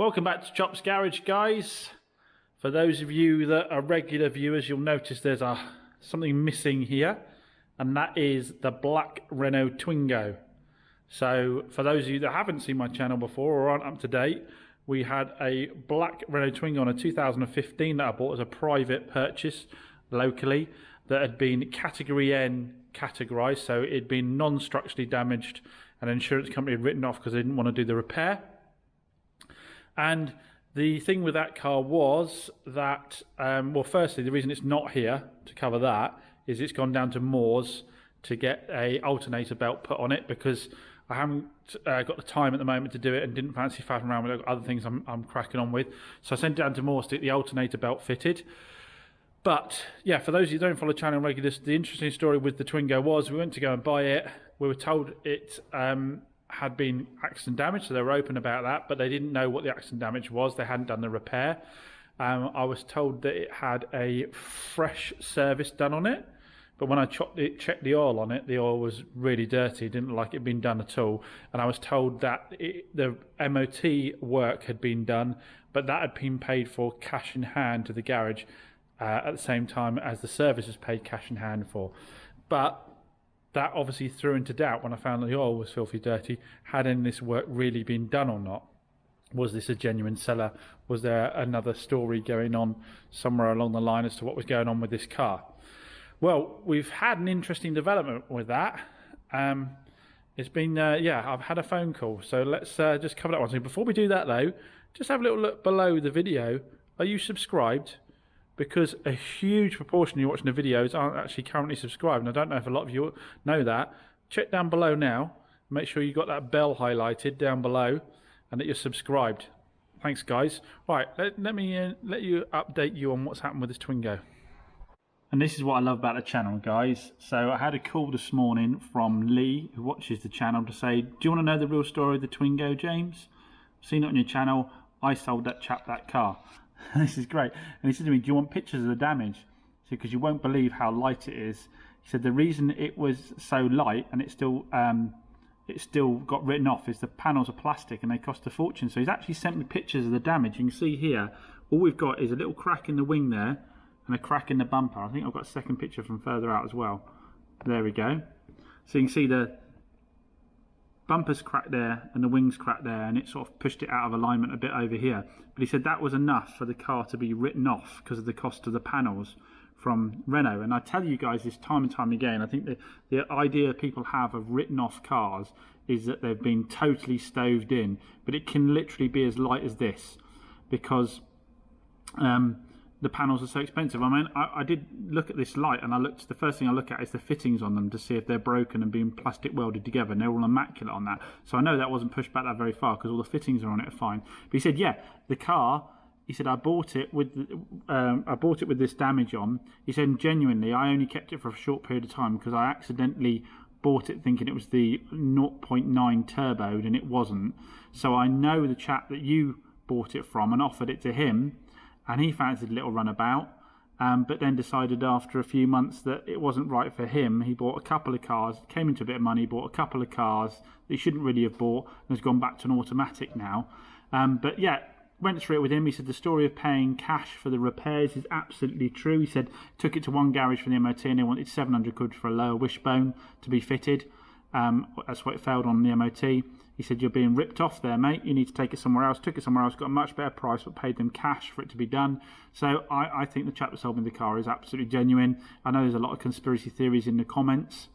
Welcome back to Chops Garage, guys. For those of you that are regular viewers, you'll notice there's something missing here, and that is the black Renault Twingo. So for those of you that haven't seen my channel before or aren't up to date, we had a black Renault Twingo on a 2015 that I bought as a private purchase locally that had been Category N categorised, so it had been non-structurally damaged, and an insurance company had written off because they didn't want to do the repair. And the thing with that car was that, well, firstly, the reason it's not here to cover that is it's gone down to Moores to get a alternator belt put on it, because I haven't got the time at the moment to do it and didn't fancy faffing around with other things I'm cracking on with. So I sent it down to Moores to get the alternator belt fitted. But yeah, for those of you who don't follow the channel regularly, the interesting story with the Twingo was we went to go and buy it. We were told it had been accident damage, so they were open about that, but they didn't know what the accident damage was. They hadn't done the repair. I was told that it had a fresh service done on it, but when I checked the oil on it, the oil was really dirty. It didn't look like it had been done at all. And I was told that the MOT work had been done, but that had been paid for cash in hand to the garage at the same time as the service was paid cash in hand for. But that obviously threw into doubt when I found that the oil was filthy dirty. Had any of this work really been done or not? Was this a genuine seller? Was there another story going on somewhere along the line as to what was going on with this car? Well, we've had an interesting development with that. It's been, yeah, I've had a phone call. So let's just cover that one. So before we do that though, just have a little look below the video. Are you subscribed? Because a huge proportion of you watching the videos aren't actually currently subscribed. And I don't know if a lot of you know that. Check down below now. Make sure you got that bell highlighted down below and that you're subscribed. Thanks, guys. Right, let me let you update you on what's happened with this Twingo. And this is what I love about the channel, guys. So I had a call this morning from Lee, who watches the channel, to say, do you want to know the real story of the Twingo, James? I've seen it on your channel. I sold that chap that car. This is great. And he said to me, do you want pictures of the damage? He said, because you won't believe how light it is. He said the reason it was so light and it still got written off is the panels are plastic and they cost a fortune. So he's actually sent me pictures of the damage. You can see here, all we've got is a little crack in the wing there and a crack in the bumper. I think I've got a second picture from further out as well. There we go. So you can see the bumper's cracked there and the wing's cracked there, and it sort of pushed it out of alignment a bit over here. But he said that was enough for the car to be written off because of the cost of the panels from Renault. And I tell you guys this time and time again, I think the idea people have of written off cars is that they've been totally stoved in, but it can literally be as light as this because the panels are so expensive. I mean, I did look at this light, and the first thing I look at is the fittings on them to see if they're broken and being plastic welded together, and they're all immaculate on that. So I know that wasn't pushed back that very far because all the fittings are on it are fine. But he said, yeah, the car, he said, I bought it with this damage on. He said, genuinely, I only kept it for a short period of time because I accidentally bought it thinking it was the 0.9 turboed, and it wasn't. So I know the chap that you bought it from and offered it to him, and he fancied a little runabout, but then decided after a few months that it wasn't right for him. He bought a couple of cars, came into a bit of money, bought a couple of cars that he shouldn't really have bought, and has gone back to an automatic now. But yeah, went through it with him. He said the story of paying cash for the repairs is absolutely true. He said took it to one garage for the MOT and they wanted 700 quid for a lower wishbone to be fitted. That's what it failed on the MOT. He said, you're being ripped off there, mate. You need to take it somewhere else. Took it somewhere else, got a much better price, but paid them cash for it to be done. So I think the chap that sold me the car is absolutely genuine. I know there's a lot of conspiracy theories in the comments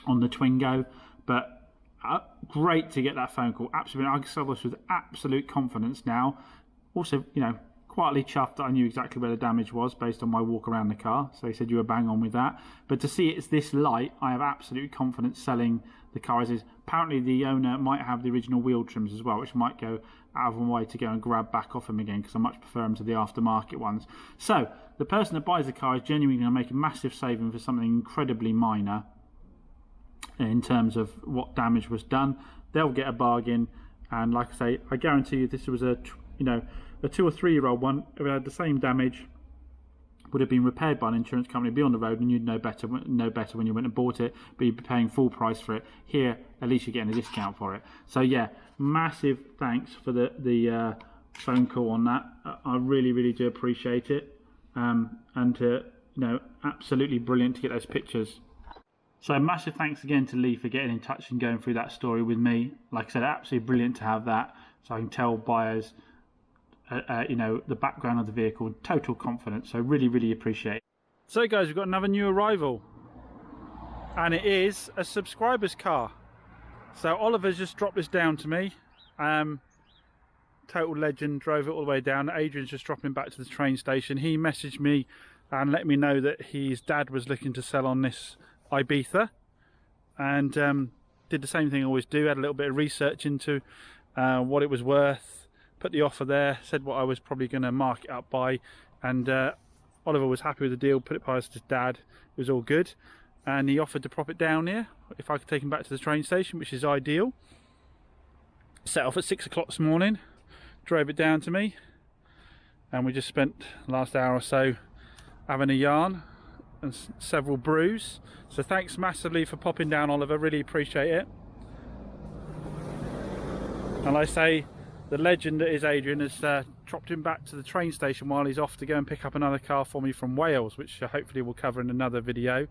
on the Twingo, but great to get that phone call. Absolutely. I can sell this with absolute confidence now. Also, you know, quietly chuffed that I knew exactly where the damage was based on my walk around the car. So he said you were bang on with that. But to see it's this light, I have absolute confidence selling the car as is. Apparently the owner might have the original wheel trims as well, which might go out of my way to go and grab back off him again because I much prefer them to the aftermarket ones. So the person that buys the car is genuinely going to make a massive saving for something incredibly minor in terms of what damage was done. They'll get a bargain, and like I say, I guarantee you this was a 2 or 3 year old one. If it had the same damage, would have been repaired by an insurance company, be on the road, and you'd know better when you went and bought it, but you'd be paying full price for it. Here, at least you're getting a discount for it. So yeah, massive thanks for the phone call on that. I really, really do appreciate it. And you know, absolutely brilliant to get those pictures. So massive thanks again to Lee for getting in touch and going through that story with me. Like I said, absolutely brilliant to have that, so I can tell buyers, you know, the background of the vehicle, total confidence. So really, really appreciate it. So guys, we've got another new arrival, and it is a subscriber's car. So Oliver's just dropped this down to me. Total legend, drove it all the way down. Adrian's just dropping back to the train station. He messaged me and let me know that his dad was looking to sell on this Ibiza, and did the same thing I always do, had a little bit of research into what it was worth, put the offer there, said what I was probably going to mark it up by, and Oliver was happy with the deal, put it past his dad, it was all good, and he offered to prop it down here if I could take him back to the train station, which is ideal. Set off at 6 o'clock this morning, drove it down to me, and we just spent the last hour or so having a yarn and several brews. So thanks massively for popping down, Oliver, really appreciate it. And I say, the legend that is Adrian has dropped him back to the train station while he's off to go and pick up another car for me from Wales, which hopefully we'll cover in another video.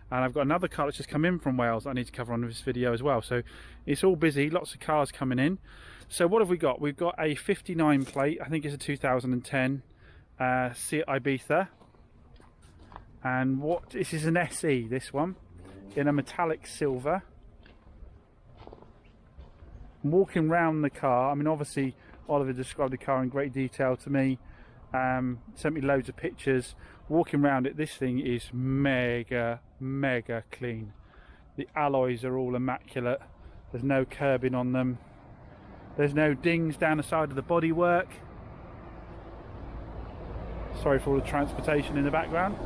And I've got another car that's just come in from Wales that I need to cover on this video as well. So it's all busy, lots of cars coming in. So what have we got? We've got a 59 plate, I think it's a 2010 Seat Ibiza. And what, this is an SE, this one, in a metallic silver. I'm walking round the car. I mean, obviously Oliver described the car in great detail to me, sent me loads of pictures. Walking around it, this thing is mega clean. The alloys are all immaculate, there's no curbing on them, there's no dings down the side of the bodywork. Sorry for all the transportation in the background.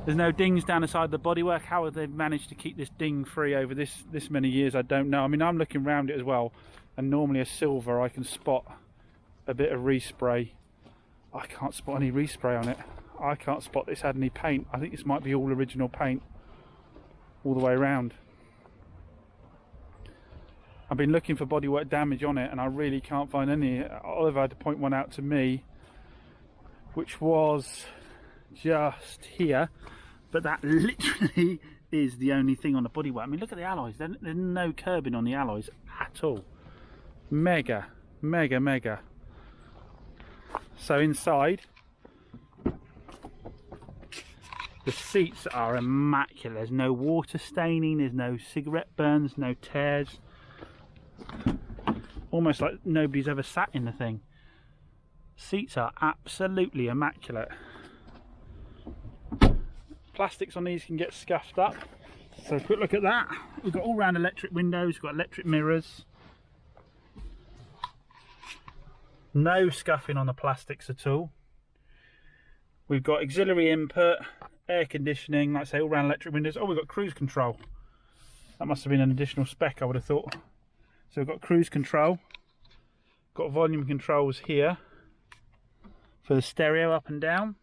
There's no dings down the side of the bodywork. How have they managed to keep this ding free over this many years, I don't know. I mean, I'm looking around it as well, and normally a silver I can spot a bit of respray. I can't spot any respray on it. I can't spot this had any paint. I think this might be all original paint all the way around. I've been looking for bodywork damage on it and I really can't find any. Oliver had to point one out to me, which was just here, but that literally is the only thing on the bodywork. I mean, look at the alloys. There's no curbing on the alloys at all. Mega. So inside, the seats are immaculate. There's no water staining, there's no cigarette burns, no tears. Almost like nobody's ever sat in the thing. Seats are absolutely immaculate. Plastics on these can get scuffed up. So quick look at that. We've got all round electric windows, we've got electric mirrors. No scuffing on the plastics at all. We've got auxiliary input, air conditioning, like I say, all round electric windows. Oh, we've got cruise control. That must have been an additional spec, I would have thought. So we've got cruise control, got volume controls here for the stereo up and down.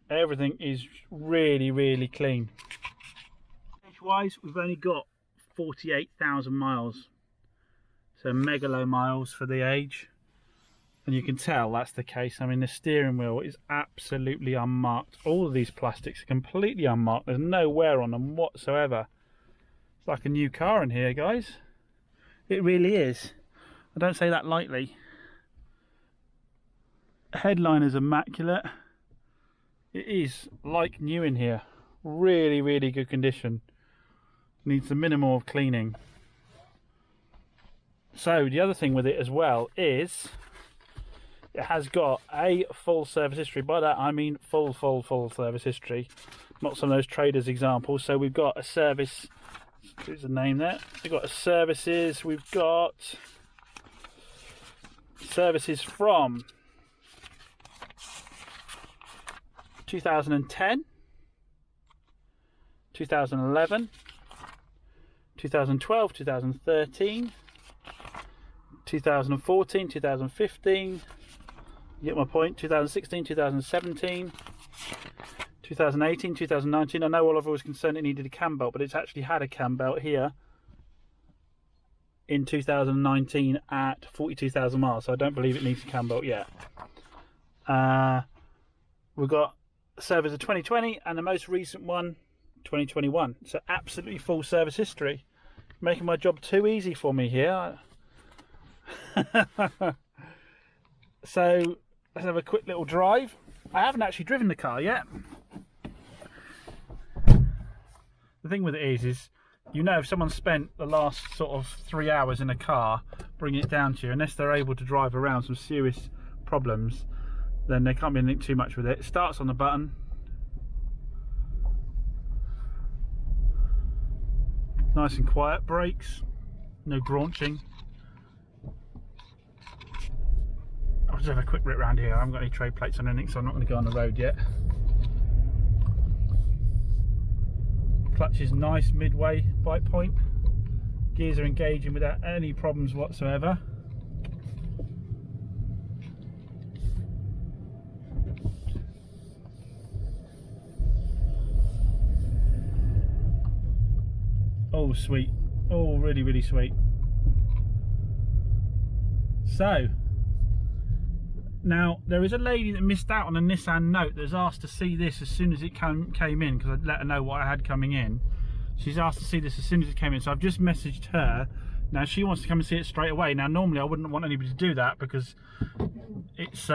Everything is really clean. Age-wise, we've only got 48,000 miles. So mega low miles for the age. And you can tell that's the case. I mean, the steering wheel is absolutely unmarked. All of these plastics are completely unmarked. There's no wear on them whatsoever. It's like a new car in here, guys. It really is. I don't say that lightly. Headline is immaculate. It is like new in here. Really good condition. Needs a minimal of cleaning. So the other thing with it as well is it has got a full service history. By that I mean full service history, not some of those traders examples. So we've got a service, there's a name there, we've got a services, we've got services from 2010, 2011, 2012, 2013, 2014, 2015, you get my point, 2016, 2017, 2018, 2019. I know Oliver was concerned it needed a cam belt, but it's actually had a cam belt here in 2019 at 42,000 miles, so I don't believe it needs a cam belt yet. We've got service of 2020 and the most recent one 2021, so absolutely full service history, making my job too easy for me here. So let's have a quick little drive. I haven't actually driven the car yet. The thing with it is you know, if someone spent the last sort of 3 hours in a car bringing it down to you, unless they're able to drive around some serious problems, then there can't be anything too much with it. It starts on the button. Nice and quiet. Brakes, no graunching. I'll just have a quick rip round here. I haven't got any trade plates on anything, so I'm not going to go on the road yet. Clutch is nice, midway bite point. Gears are engaging without any problems whatsoever. Oh, sweet. Oh, really, really sweet. So, now there is a lady that missed out on a Nissan Note that's asked to see this as soon as it came in, because I let her know what I had coming in. She's asked to see this as soon as it came in, so I've just messaged her. Now she wants to come and see it straight away. Now normally I wouldn't want anybody to do that, because it's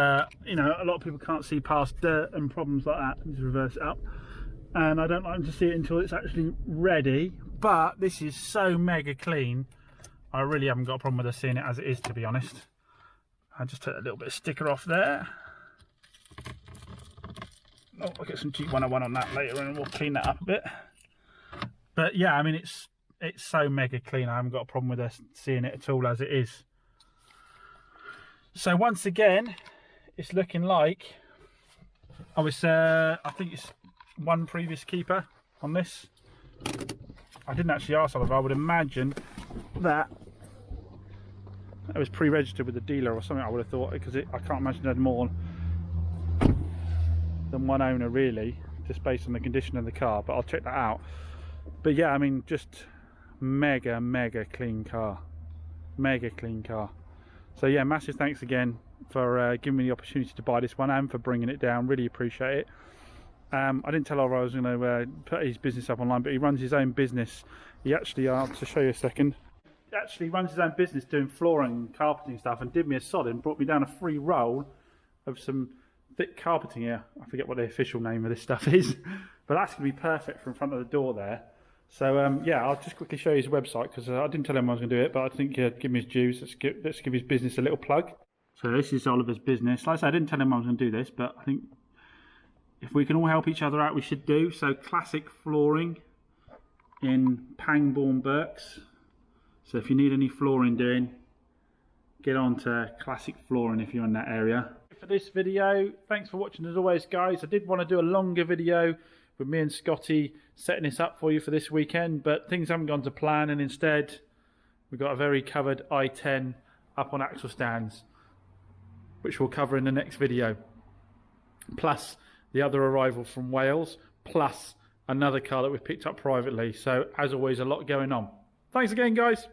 you know, a lot of people can't see past dirt and problems like that. Just reverse it up, and I don't like them to see it until it's actually ready. But this is so mega clean, I really haven't got a problem with her seeing it as it is, to be honest. I just took a little bit of sticker off there. Oh, I'll get some cheap 101 on that later and we'll clean that up a bit. But yeah, I mean, it's so mega clean. I haven't got a problem with her seeing it at all as it is. So once again, it's looking like I think it's one previous keeper on this. I didn't actually ask Oliver. I would imagine that it was pre-registered with the dealer or something, I would have thought, because I can't imagine it had more than one owner really, just based on the condition of the car, but I'll check that out. But yeah, I mean, just mega clean car, mega clean car. So yeah, massive thanks again for giving me the opportunity to buy this one and for bringing it down. Really appreciate it. I didn't tell Oliver I was going to put his business up online, but he runs his own business. He actually, I'll to show you a second, he actually runs his own business doing flooring and carpeting stuff, and did me a solid and brought me down a free roll of some thick carpeting here. I forget what the official name of this stuff is, but that's going to be perfect for in front of the door there. So yeah, I'll just quickly show you his website, because I didn't tell him I was going to do it, but I think give him his dues. Let's give his business a little plug. So this is Oliver's business. Like I said, I didn't tell him I was going to do this, but I think if we can all help each other out, we should do. So classic flooring in Pangbourne Berks. So if you need any flooring doing, get on to Classic Flooring if you're in that area. For this video, thanks for watching as always, guys. I did want to do a longer video with me and Scotty setting this up for you for this weekend, but things haven't gone to plan, and instead we've got a very covered i10 up on axle stands, which we'll cover in the next video. Plus the other arrival from Wales, plus another car that we've picked up privately. So as always, a lot going on. Thanks again, guys.